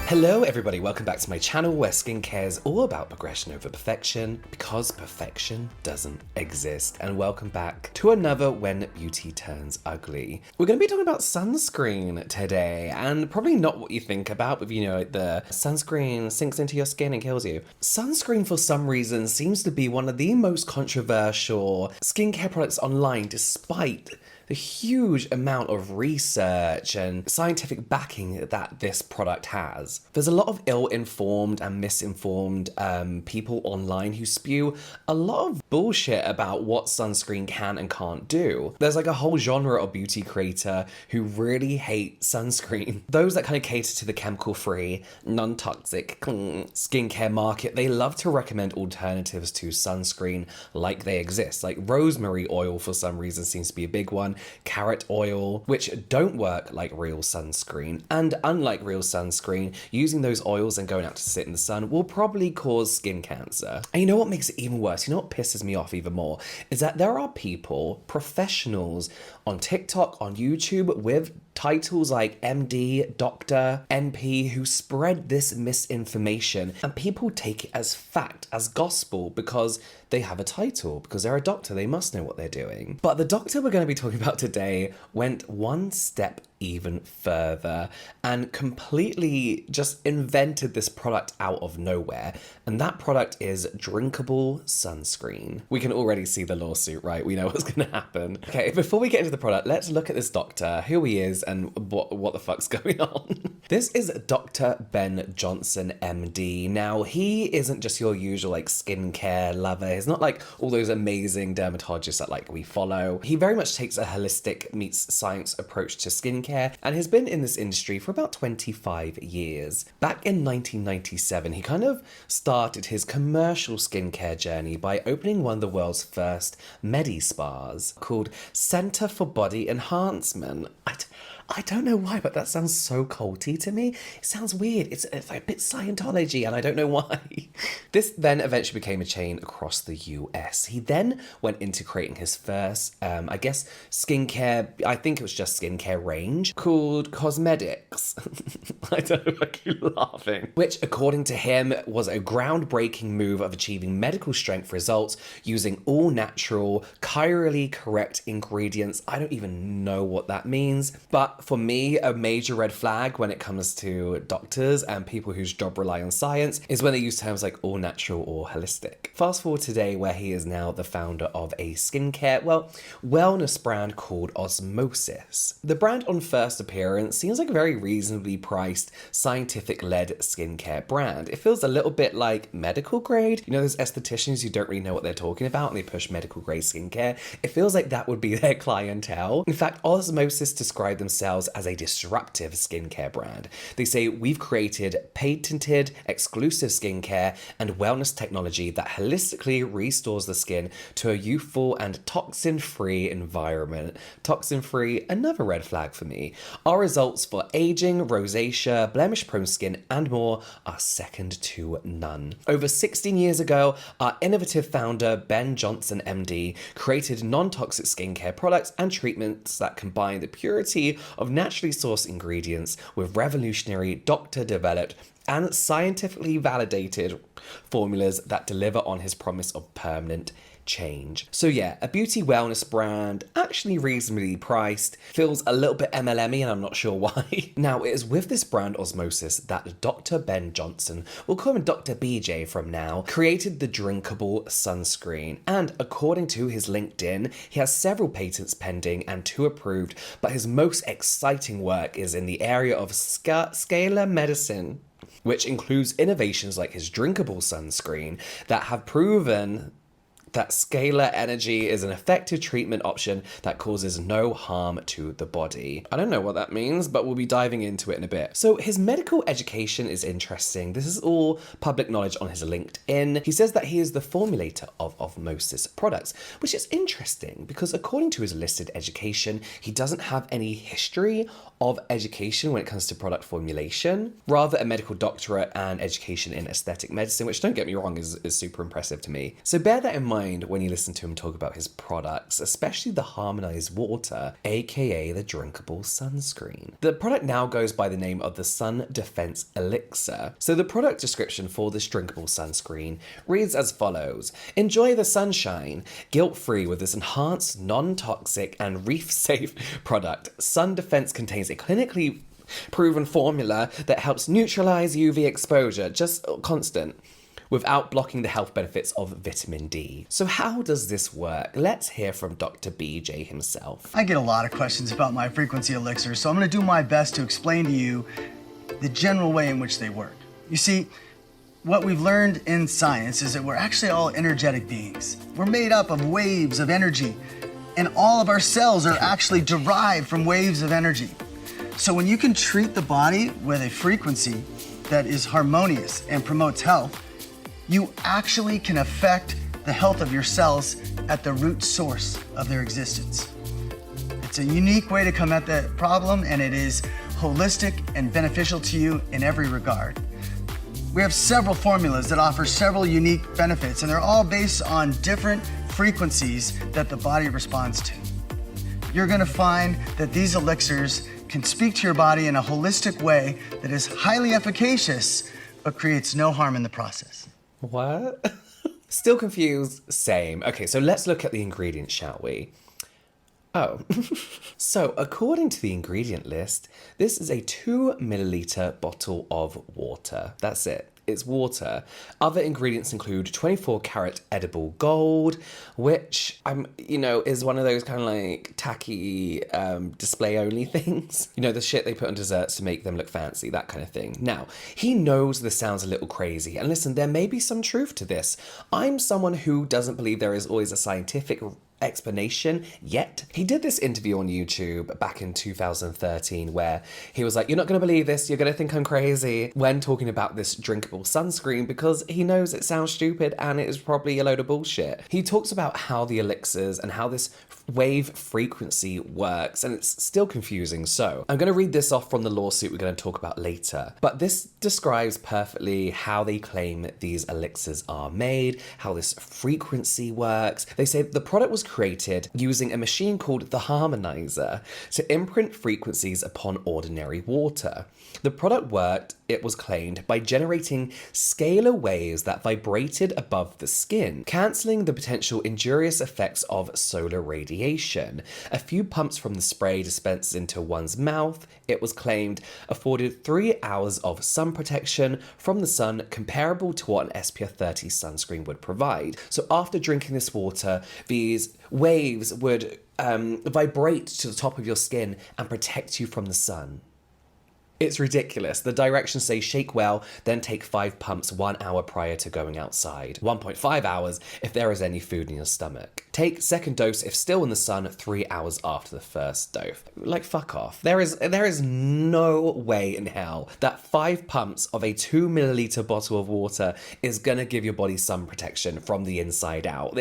Hello everybody, welcome back to my channel where skincare is all about progression over perfection because perfection doesn't exist. And welcome back to another When Beauty Turns Ugly. We're going to be talking about sunscreen today, and probably not what you think about, but the sunscreen sinks into your skin and kills you. Sunscreen for some reason seems to be one of the most controversial skincare products online, despite the huge amount of research and scientific backing that this product has. There's a lot of ill-informed and misinformed people online who spew a lot of bullshit about what sunscreen can and can't do. There's like a whole genre of beauty creator who really hate sunscreen. Those that kind of cater to the chemical-free, non-toxic skincare market, they love to recommend alternatives to sunscreen like they exist. Like rosemary oil for some reason seems to be a big one. Carrot oil, which don't work like real sunscreen. And unlike real sunscreen, using those oils and going out to sit in the sun will probably cause skin cancer. And you know what makes it even worse? You know what pisses me off even more? Is that there are people, professionals on TikTok, on YouTube, with titles like MD, Doctor, NP, who spread this misinformation, and people take it as fact, as gospel, because they have a title, because they're a doctor, they must know what they're doing. But the doctor we're going to be talking about today went one step even further and completely just invented this product out of nowhere. And that product is drinkable sunscreen. We can already see the lawsuit, right? We know what's going to happen. Okay, before we get into the product, let's look at this doctor, who he is and what the fuck's going on. This is Dr. Ben Johnson, MD. Now, he isn't just your usual like skincare lover. He's not like all those amazing dermatologists that like we follow. He very much takes a holistic meets science approach to skincare and has been in this industry for about 25 years. Back in 1997, he kind of started his commercial skincare journey by opening one of the world's first medi-spas called Center for Body Enhancement. I don't know why, but that sounds so culty to me. It sounds weird. It's like a bit Scientology, and I don't know why. This then eventually became a chain across the US. He then went into creating his first, skincare, I think it was just skincare range, called Cosmetics. I don't know if I keep laughing. Which, according to him, was a groundbreaking move of achieving medical strength results using all natural, chirally correct ingredients. I don't even know what that means, but for me, a major red flag when it comes to doctors and people whose job rely on science is when they use terms like all natural or holistic. Fast forward today, where he is now the founder of a skincare, wellness brand called Osmosis. The brand on first appearance seems like a very reasonably priced, scientific-led skincare brand. It feels a little bit like medical grade. You know, those estheticians who don't really know what they're talking about and they push medical grade skincare? It feels like that would be their clientele. In fact, Osmosis described themselves as a disruptive skincare brand. They say, we've created patented, exclusive skincare and wellness technology that holistically restores the skin to a youthful and toxin-free environment. Toxin-free, another red flag for me. Our results for aging, rosacea, blemish-prone skin, and more are second to none. Over 16 years ago, our innovative founder, Ben Johnson, MD, created non-toxic skincare products and treatments that combine the purity of naturally sourced ingredients with revolutionary doctor-developed and scientifically validated formulas that deliver on his promise of permanent change. So yeah, a beauty wellness brand, actually reasonably priced, feels a little bit MLM-y and I'm not sure why. Now, it is with this brand Osmosis that Dr. Ben Johnson, we'll call him Dr. BJ from now, created the drinkable sunscreen. And according to his LinkedIn, he has several patents pending and 2 approved, but his most exciting work is in the area of scalar medicine, which includes innovations like his drinkable sunscreen that have proven that scalar energy is an effective treatment option that causes no harm to the body. I don't know what that means, but we'll be diving into it in a bit. So his medical education is interesting. This is all public knowledge on his LinkedIn. He says that he is the formulator of Osmosis products, which is interesting because according to his listed education, he doesn't have any history of education when it comes to product formulation, rather a medical doctorate and education in aesthetic medicine, which, don't get me wrong, is super impressive to me. So bear that in mind mind when you listen to him talk about his products, especially the Harmonized Water, aka the drinkable sunscreen. The product now goes by the name of the Sun Defense Elixir. So the product description for this drinkable sunscreen reads as follows: enjoy the sunshine, guilt-free with this enhanced, non-toxic and reef-safe product. Sun Defense contains a clinically proven formula that helps neutralize UV exposure, just constant, without blocking the health benefits of vitamin D. So how does this work? Let's hear from Dr. BJ himself. I get a lot of questions about my frequency elixirs, so I'm going to do my best to explain to you the general way in which they work. You see, what we've learned in science is that we're actually all energetic beings. We're made up of waves of energy, and all of our cells are actually derived from waves of energy. So when you can treat the body with a frequency that is harmonious and promotes health, you actually can affect the health of your cells at the root source of their existence. It's a unique way to come at that problem, and it is holistic and beneficial to you in every regard. We have several formulas that offer several unique benefits, and they're all based on different frequencies that the body responds to. You're gonna find that these elixirs can speak to your body in a holistic way that is highly efficacious, but creates no harm in the process. What? Still confused? Same. Okay, so let's look at the ingredients, shall we? Oh. So, according to the ingredient list, this is a 2 milliliter bottle of water. That's it. It's water. Other ingredients include 24 karat edible gold, which is one of those kind of like tacky display only things. You know, the shit they put on desserts to make them look fancy, that kind of thing. Now, he knows this sounds a little crazy, and listen, there may be some truth to this. I'm someone who doesn't believe there is always a scientific explanation yet. He did this interview on YouTube back in 2013 where he was like, you're not going to believe this, you're going to think I'm crazy, when talking about this drinkable sunscreen, because he knows it sounds stupid and it is probably a load of bullshit. He talks about how the elixirs and how this wave frequency works, and it's still confusing. So I'm going to read this off from the lawsuit we're going to talk about later, but this describes perfectly how they claim these elixirs are made, how this frequency works. They say the product was created using a machine called the Harmonizer to imprint frequencies upon ordinary water. The product worked, it was claimed, by generating scalar waves that vibrated above the skin, cancelling the potential injurious effects of solar radiation. A few pumps from the spray dispensed into one's mouth, it was claimed, afforded 3 hours of sun protection from the sun comparable to what an SPF 30 sunscreen would provide. So after drinking this water, these waves would vibrate to the top of your skin and protect you from the sun. It's ridiculous. The directions say shake well, then take 5 pumps 1 hour prior to going outside. 1.5 hours if there is any food in your stomach. Take second dose if still in the sun 3 hours after the first dose. Like, fuck off. There is no way in hell that 5 pumps of a 2 milliliter bottle of water is gonna give your body sun protection from the inside out.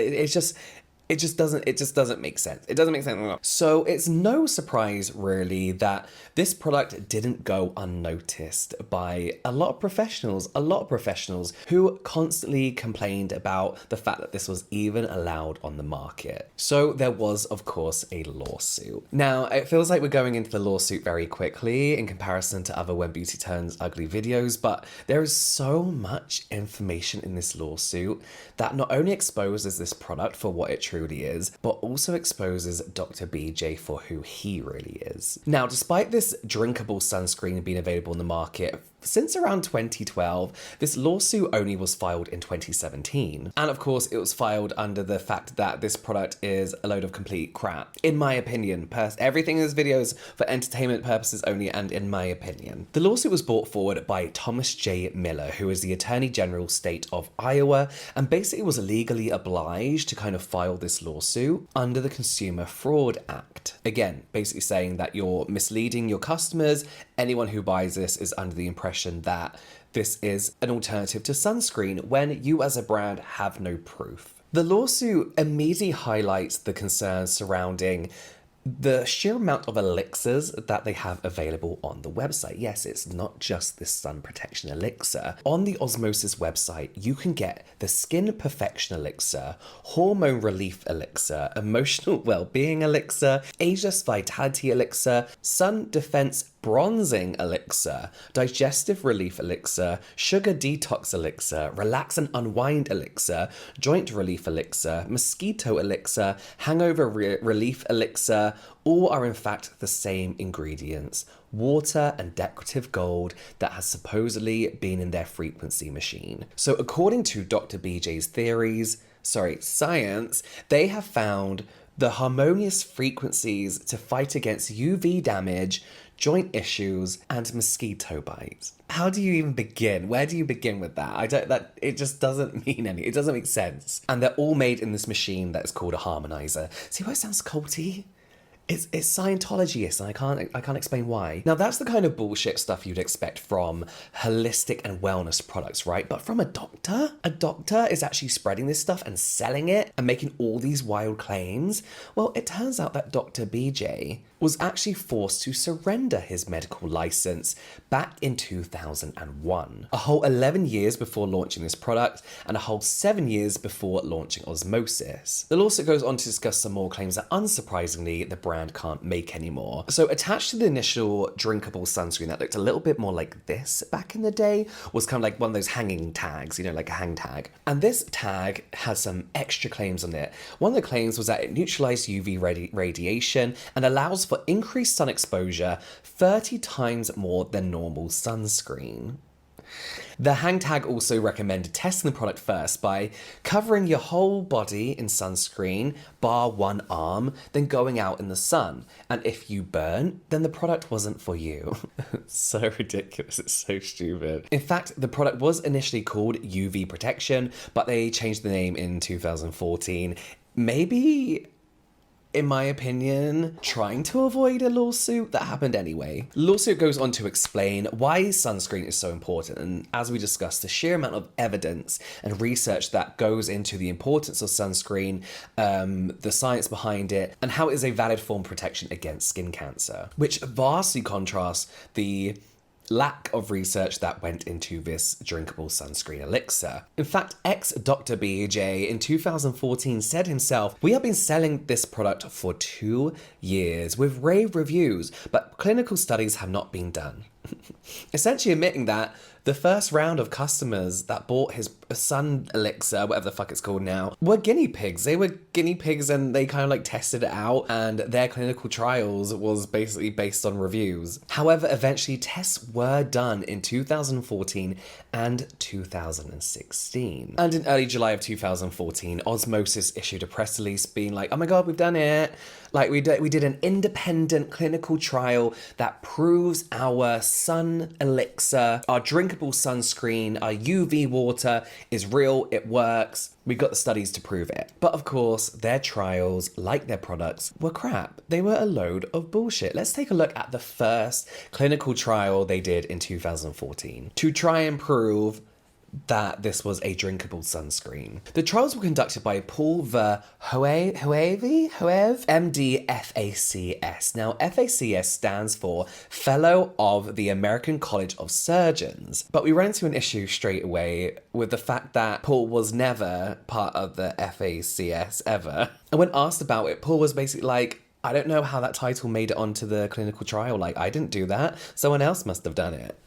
It just doesn't make sense. It doesn't make sense. So it's no surprise, really, that this product didn't go unnoticed by a lot of professionals who constantly complained about the fact that this was even allowed on the market. So there was, of course, a lawsuit. Now, it feels like we're going into the lawsuit very quickly in comparison to other When Beauty Turns Ugly videos, but there is so much information in this lawsuit that not only exposes this product for what it truly is, but also exposes Dr. BJ for who he really is. Now, despite this drinkable sunscreen being available in the market since around 2012, this lawsuit only was filed in 2017. And of course, it was filed under the fact that this product is a load of complete crap. In my opinion, everything in this video is for entertainment purposes only, and in my opinion. The lawsuit was brought forward by Thomas J. Miller, who is the Attorney General State of Iowa, and basically was legally obliged to kind of file this lawsuit under the Consumer Fraud Act. Again, basically saying that you're misleading your customers. Anyone who buys this is under the impression that this is an alternative to sunscreen when you as a brand have no proof. The lawsuit immediately highlights the concerns surrounding the sheer amount of elixirs that they have available on the website. Yes, it's not just this sun protection elixir. On the Osmosis website, you can get the Skin Perfection Elixir, Hormone Relief Elixir, Emotional Wellbeing Elixir, Ageless Vitality Elixir, Sun Defense Bronzing Elixir, Digestive Relief Elixir, Sugar Detox Elixir, Relax and Unwind Elixir, Joint Relief Elixir, Mosquito Elixir, Hangover Relief Elixir. All are in fact the same ingredients, water and decorative gold that has supposedly been in their frequency machine. So according to Dr. BJ's science, they have found the harmonious frequencies to fight against UV damage, joint issues, and mosquito bites. How do you even begin? Where do you begin with that? It just doesn't mean anything. It doesn't make sense. And they're all made in this machine that is called a harmonizer. See why it sounds culty? It's Scientology-ist, and I can't explain why. Now, that's the kind of bullshit stuff you'd expect from holistic and wellness products, right? But from a doctor? A doctor is actually spreading this stuff and selling it and making all these wild claims? Well, it turns out that Dr. BJ was actually forced to surrender his medical license back in 2001. A whole 11 years before launching this product and a whole 7 years before launching Osmosis. The lawsuit goes on to discuss some more claims that, unsurprisingly, the brand can't make anymore. So attached to the initial drinkable sunscreen that looked a little bit more like this back in the day was kind of like one of those hanging tags, like a hang tag. And this tag has some extra claims on it. One of the claims was that it neutralized UV radiation and allows for increased sun exposure 30 times more than normal sunscreen. The hang tag also recommended testing the product first by covering your whole body in sunscreen, bar one arm, then going out in the sun. And if you burn, then the product wasn't for you. So ridiculous, it's so stupid. In fact, the product was initially called UV Protection, but they changed the name in 2014. Maybe, in my opinion, trying to avoid a lawsuit that happened anyway. The lawsuit goes on to explain why sunscreen is so important, and as we discussed, the sheer amount of evidence and research that goes into the importance of sunscreen, the science behind it, and how it is a valid form of protection against skin cancer, which vastly contrasts the lack of research that went into this drinkable sunscreen elixir. In fact, ex-Dr. BJ in 2014 said himself, "We have been selling this product for 2 years with rave reviews, but clinical studies have not been done." Essentially admitting that the first round of customers that bought his sun elixir, whatever the fuck it's called now, were guinea pigs. They were guinea pigs and they kind of like tested it out, and their clinical trials was basically based on reviews. However, eventually tests were done in 2014 and 2016. And in early July of 2014, Osmosis issued a press release being like, "Oh my god, we've done it. Like we did an independent clinical trial that proves our sun elixir, our drinkable sunscreen, our UV water is real, it works. We got the studies to prove it." But of course, their trials, like their products, were crap. They were a load of bullshit. Let's take a look at the first clinical trial they did in 2014 to try and prove that this was a drinkable sunscreen. The trials were conducted by Paul Verhoeven, MD, FACS. Now, FACS stands for Fellow of the American College of Surgeons. But we ran into an issue straight away with the fact that Paul was never part of the FACS ever. And when asked about it, Paul was basically like, "I don't know how that title made it onto the clinical trial. Like, I didn't do that. Someone else must have done it."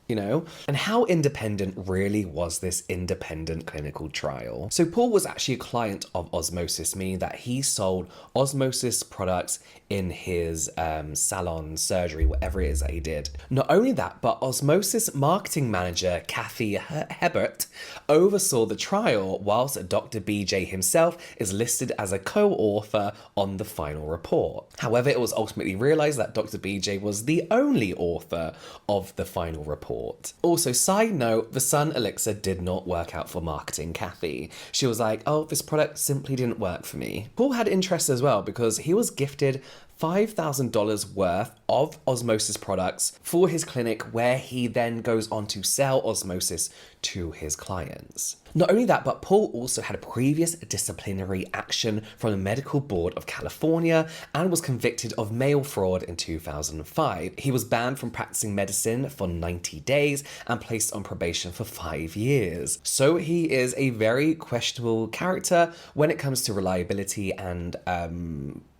And how independent really was this independent clinical trial? So Paul was actually a client of Osmosis, meaning that he sold Osmosis products in his salon, surgery, whatever it is that he did. Not only that, but Osmosis marketing manager Kathy Hebert oversaw the trial, whilst Dr. BJ himself is listed as a co-author on the final report. However, it was ultimately realized that Dr. BJ was the only author of the final report. Also, side note, the sun elixir did not work out for marketing Kathy. She was like, "Oh, this product simply didn't work for me." Paul had interest as well because he was gifted $5,000 worth of osmosis products for his clinic, where he then goes on to sell osmosis to his clients. Not only that, but Paul also had a previous disciplinary action from the Medical Board of California and was convicted of mail fraud in 2005. He was banned from practicing medicine for 90 days and placed on probation for 5 years. So he is a very questionable character when it comes to reliability and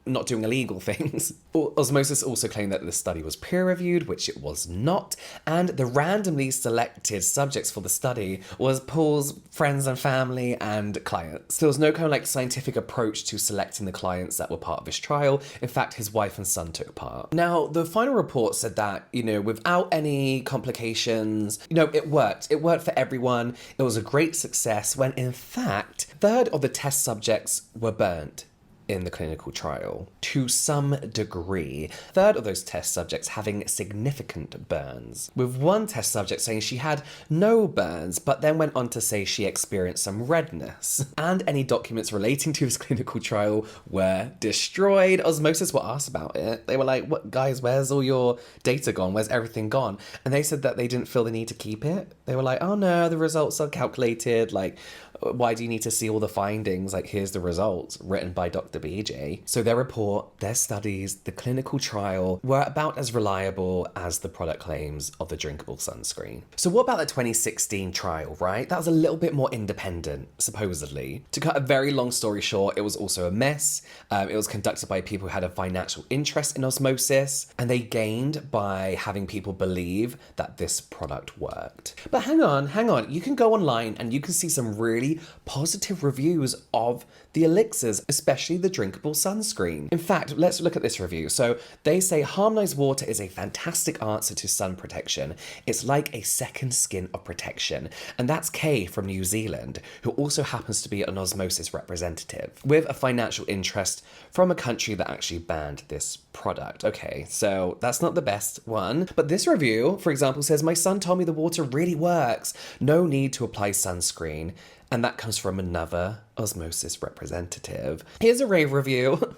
not doing illegal things. Osmosis also claimed that the study was peer-reviewed, which it was not, and the randomly selected subjects for the study was Paul's friends and family and clients. There was no kind of like scientific approach to selecting the clients that were part of his trial. In fact, his wife and son took part. Now, the final report said that, without any complications, it worked. It worked for everyone. It was a great success when, in fact, a third of the test subjects were burnt in the clinical trial, to some degree. A third of those test subjects having significant burns, with one test subject saying she had no burns, but then went on to say she experienced some redness. And any documents relating to his clinical trial were destroyed. Osmosis were asked about it. They were like, "What, guys, where's all your data gone? Where's everything gone?" And they said that they didn't feel the need to keep it. They were like, "Oh no, the results are calculated, like, why do you need to see all the findings? Like, here's the results written by Dr. BJ." So their report, their studies, the clinical trial were about as reliable as the product claims of the drinkable sunscreen. So what about the 2016 trial, right? That was a little bit more independent, supposedly. To cut a very long story short, it was also a mess. It was conducted by people who had a financial interest in osmosis, and they gained by having people believe that this product worked. But hang on. You can go online and you can see some really positive reviews of the elixirs, especially the drinkable sunscreen. In fact, let's look at this review. So they say harmonized water is a fantastic answer to sun protection. It's like a second skin of protection. And that's Kay from New Zealand, who also happens to be an osmosis representative with a financial interest from a country that actually banned this product. Okay, so that's not the best one. But this review, for example, says, "My son told me the water really works. No need to apply sunscreen." And that comes from another osmosis representative. Here's a rave review.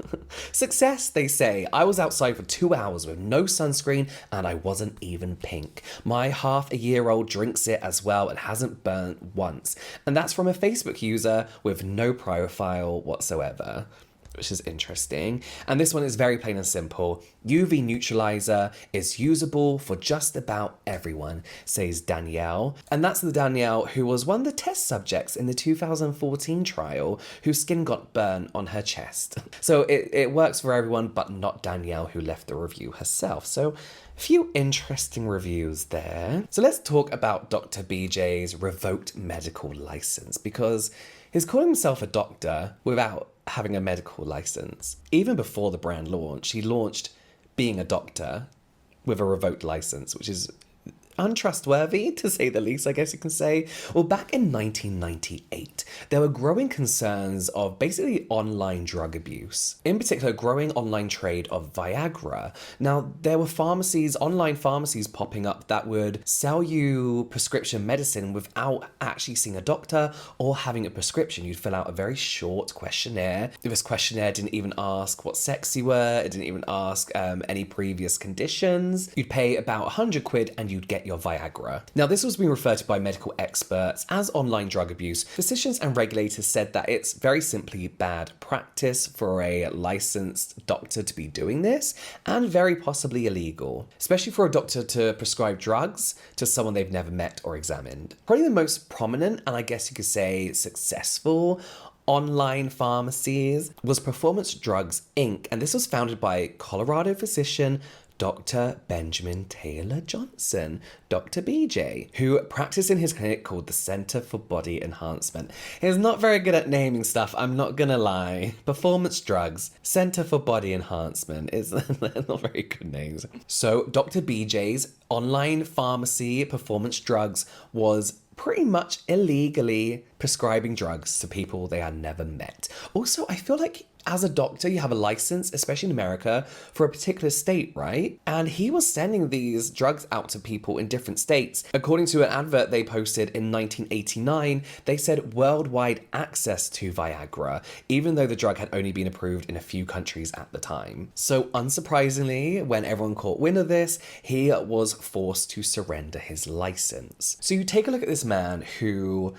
"Success," they say. "I was outside for 2 hours with no sunscreen and I wasn't even pink. My half-a-year-old drinks it as well and hasn't burnt once." And that's from a Facebook user with no profile whatsoever, which is interesting. And this one is very plain and simple. "UV neutralizer is usable for just about everyone," says Danielle. And that's the Danielle who was one of the test subjects in the 2014 trial whose skin got burnt on her chest. So it works for everyone, but not Danielle, who left the review herself. So a few interesting reviews there. So let's talk about Dr. BJ's revoked medical license, because he's calling himself a doctor without having a medical license. Even before the brand launch, he launched being a doctor with a revoked license, which is untrustworthy, to say the least, I guess you can say. Well, back in 1998, there were growing concerns of basically online drug abuse. In particular, growing online trade of Viagra. Now, there were online pharmacies popping up that would sell you prescription medicine without actually seeing a doctor or having a prescription. You'd fill out a very short questionnaire. This questionnaire didn't even ask what sex you were. It didn't even ask any previous conditions. You'd pay about 100 quid and you'd get your Viagra. Now, this was being referred to by medical experts as online drug abuse. Physicians and regulators said that it's very simply bad practice for a licensed doctor to be doing this, and very possibly illegal, especially for a doctor to prescribe drugs to someone they've never met or examined. Probably the most prominent, and I guess you could say successful, online pharmacies was Performance Drugs, Inc. And this was founded by Colorado physician Dr. Benjamin Taylor Johnson, Dr. BJ, who practiced in his clinic called the Center for Body Enhancement. He's not very good at naming stuff, I'm not gonna lie. Performance Drugs, Center for Body Enhancement is not very good names. So Dr. BJ's online pharmacy, Performance Drugs, was pretty much illegally prescribing drugs to people they had never met. Also, I feel like As a doctor, you have a license, especially in America, for a particular state, right? And he was sending these drugs out to people in different states. According to an advert they posted in 1989, they said worldwide access to Viagra, even though the drug had only been approved in a few countries at the time. So unsurprisingly, when everyone caught wind of this, he was forced to surrender his license. So you take a look at this man who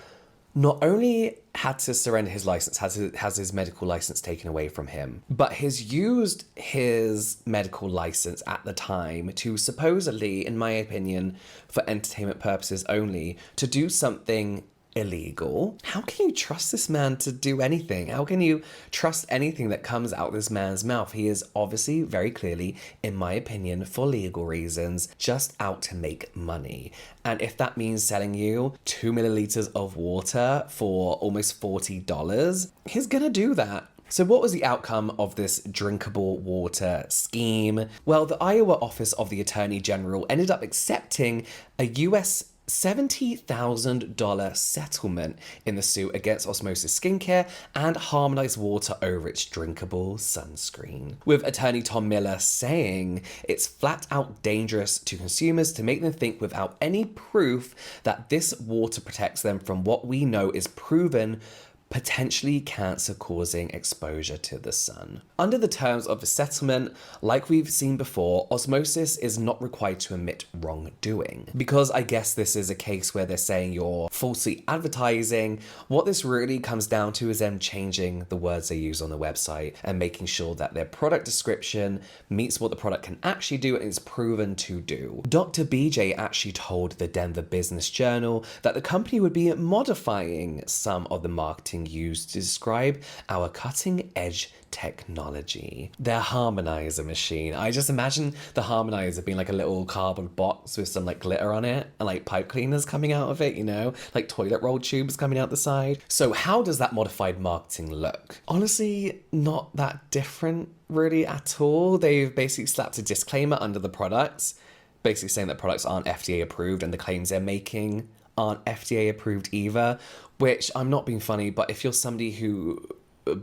not only had to surrender his license, has his medical license taken away from him, but has used his medical license at the time to supposedly, in my opinion, for entertainment purposes only, to do something illegal. How can you trust this man to do anything? How can you trust anything that comes out of this man's mouth? He is obviously, very clearly, in my opinion, for legal reasons, just out to make money. And if that means selling you 2 milliliters of water for almost $40, he's gonna do that. So what was the outcome of this drinkable water scheme? Well, the Iowa Office of the Attorney General ended up accepting a US $70,000 settlement in the suit against Osmosis Skincare and Harmonized Water over its drinkable sunscreen. With attorney Tom Miller saying it's flat out dangerous to consumers to make them think without any proof that this water protects them from what we know is proven potentially cancer-causing exposure to the sun. Under the terms of the settlement, like we've seen before, Osmosis is not required to admit wrongdoing. Because I guess this is a case where they're saying you're falsely advertising, what this really comes down to is them changing the words they use on the website and making sure that their product description meets what the product can actually do and is proven to do. Dr. BJ actually told the Denver Business Journal that the company would be modifying some of the marketing used to describe our cutting edge technology. Their harmonizer machine. I just imagine the harmonizer being like a little cardboard box with some like glitter on it and like pipe cleaners coming out of it, you know, like toilet roll tubes coming out the side. So how does that modified marketing look? Honestly, not that different really at all. They've basically slapped a disclaimer under the products, basically saying that products aren't FDA approved and the claims they're making aren't FDA approved either, which I'm not being funny, but if you're somebody who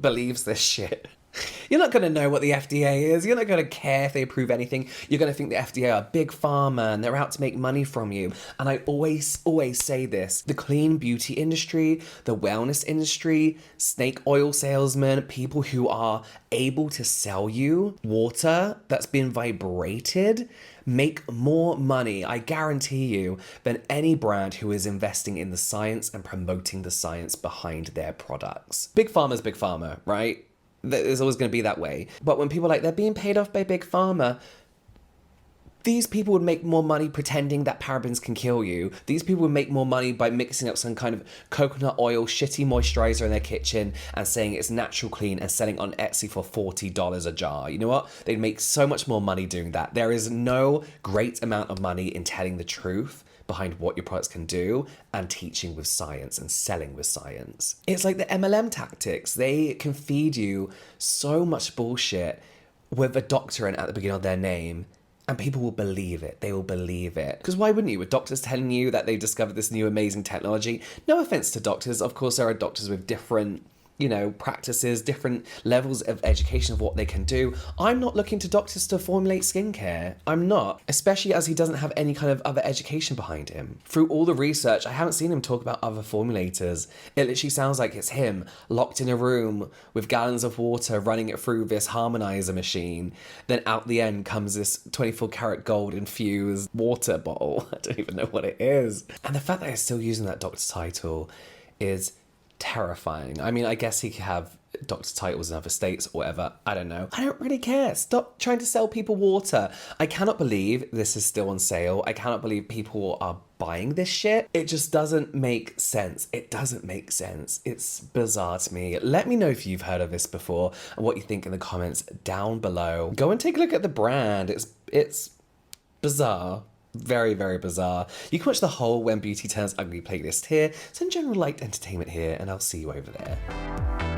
believes this shit, you're not going to know what the FDA is. You're not going to care if they approve anything. You're going to think the FDA are big pharma and they're out to make money from you. And I always say this. The clean beauty industry, the wellness industry, snake oil salesmen, people who are able to sell you water that's been vibrated, make more money, I guarantee you, than any brand who is investing in the science and promoting the science behind their products. Big pharma's big pharma, right? There's always going to be that way. But when people are like, they're being paid off by big pharma, these people would make more money pretending that parabens can kill you. These people would make more money by mixing up some kind of coconut oil, shitty moisturizer in their kitchen and saying it's natural clean and selling on Etsy for $40 a jar. You know what? They'd make so much more money doing that. There is no great amount of money in telling the truth behind what your products can do and teaching with science and selling with science. It's like the MLM tactics. They can feed you so much bullshit with a doctorate at the beginning of their name, and people will believe it. They will believe it. Because why wouldn't you? With doctors telling you that they discovered this new amazing technology. No offense to doctors. Of course, there are doctors with different, practices, different levels of education of what they can do. I'm not looking to doctors to formulate skincare. I'm not, especially as he doesn't have any kind of other education behind him. Through all the research, I haven't seen him talk about other formulators. It literally sounds like it's him locked in a room with gallons of water running it through this harmonizer machine. Then out the end comes this 24 karat gold infused water bottle. I don't even know what it is. And the fact that he's still using that doctor title is terrifying. I mean, I guess he could have doctor titles in other states or whatever. I don't know. I don't really care. Stop trying to sell people water. I cannot believe this is still on sale. I cannot believe people are buying this shit. It just doesn't make sense. It doesn't make sense. It's bizarre to me. Let me know if you've heard of this before and what you think in the comments down below. Go and take a look at the brand. It's bizarre. Very, very bizarre. You can watch the whole When Beauty Turns Ugly playlist here. Some general light entertainment here, and I'll see you over there.